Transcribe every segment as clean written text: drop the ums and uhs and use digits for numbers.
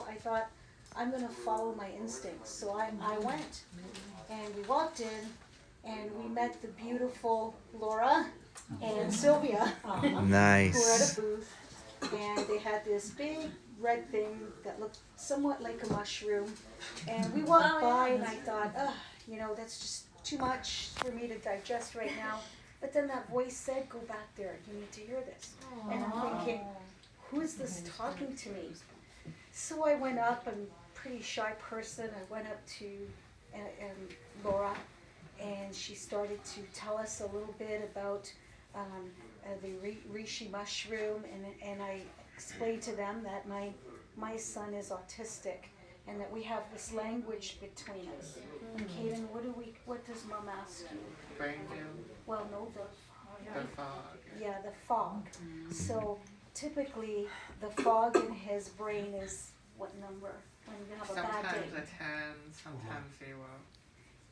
so I thought, I'm going to follow my instincts. So I went, and we walked in, and we met the beautiful Laura and Sylvia, Nice. who were at a booth, and they had this big red thing that looked somewhat like a mushroom. And we walked by, and I thought, that's just too much for me to digest right now. But then that voice said, go back there, you need to hear this. And I'm thinking, who is this talking to me? So I went up, I'm a pretty shy person, I went up to Laura, and she started to tell us a little bit about the reishi mushroom, and I explained to them that my son is autistic, and that we have this language between us. And Kaden, what does Mom ask you? Brain dew. Well, no, The fog. yeah, the fog. So typically, the fog in his brain is what number? When you have a bad day. Sometimes a 10, sometimes 0.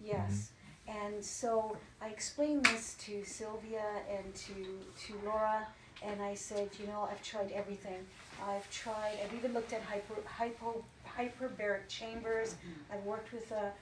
Yes. And so I explained this to Sylvia and to Laura, and I said, I've tried everything. I've even looked at hyperbaric chambers. I've worked with a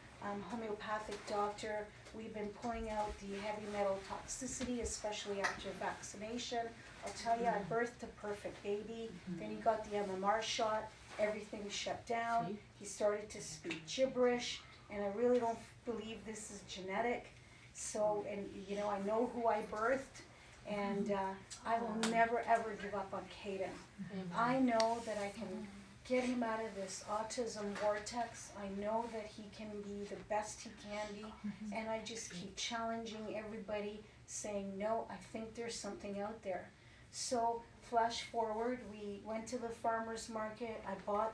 homeopathic doctor. We've been pulling out the heavy metal toxicity, especially after vaccination. I'll tell you, I birthed a perfect baby. Then he got the MMR shot. Everything shut down. He started to speak gibberish, and I really don't believe this is genetic. So, and I know who I birthed, and I will never ever give up on Caden. I know that I can get him out of this autism vortex. I know that he can be the best he can be, and I just keep challenging everybody, saying, no, I think there's something out there. So flash forward, we went to the farmer's market. I bought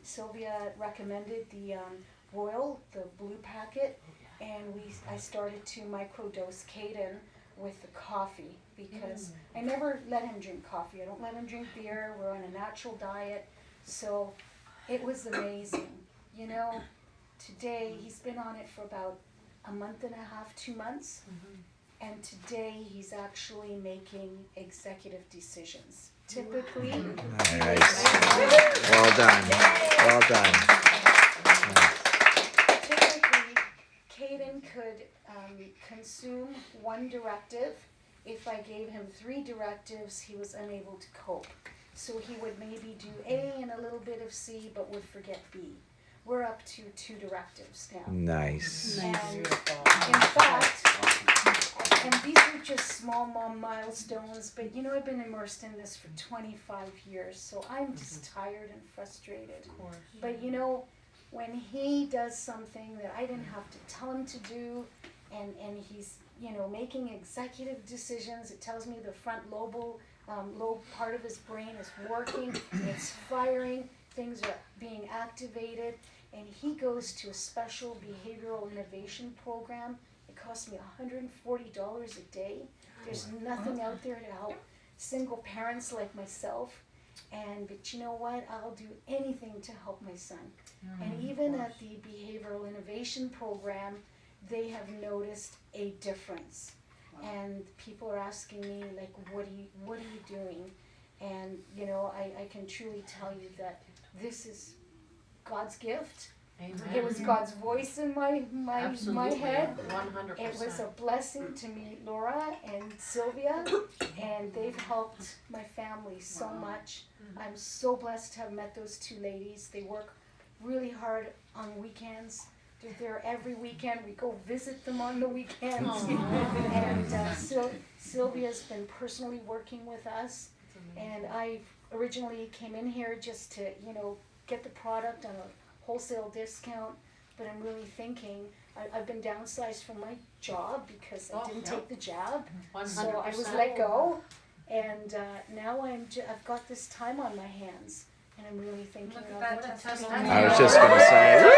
Sylvia recommended the Royal, the blue packet, and I started to microdose Caden with the coffee, because I never let him drink coffee. I don't let him drink beer. We're on a natural diet. So it was amazing. Today he's been on it for about a month and a half, 2 months. And today he's actually making executive decisions. Typically, Nice. Well done. Well done. Typically, Caden could consume one directive. If I gave him 3 directives, he was unable to cope. So he would maybe do A and a little bit of C, but would forget B. We're up to 2 directives now. Nice. And in fact, and these are just small milestones, but I've been immersed in this for 25 years, so I'm just tired and frustrated. Of course. But when he does something that I didn't have to tell him to do, and he's making executive decisions, it tells me the front lobe part of his brain is working, it's firing, things are being activated, and he goes to a special behavioral innovation program. It costs me $140 a day. There's nothing out there to help single parents like myself. But you know what? I'll do anything to help my son. And even at the behavioral innovation program, they have noticed a difference. And people are asking me, like, what are you doing? And I can truly tell you that this is God's gift. Amen. It was God's voice in my head. 100%. It was a blessing to meet Laura and Sylvia, and they've helped my family so much. I'm so blessed to have met those 2 ladies. They work really hard on weekends. They're there every weekend. We go visit them on the weekends. And Sylvia's been personally working with us. And I originally came in here just to, get the product on a wholesale discount, but I'm really thinking, I've been downsized from my job because I didn't take the jab, 100%. so I was let go, and now I've got this time on my hands, and I'm really thinking Look of at what that else testimony. I was just going to say, woo!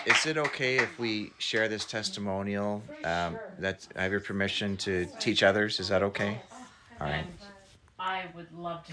Is it okay if we share this testimonial? That I have your permission to teach others. Is that okay? All right. And I would love to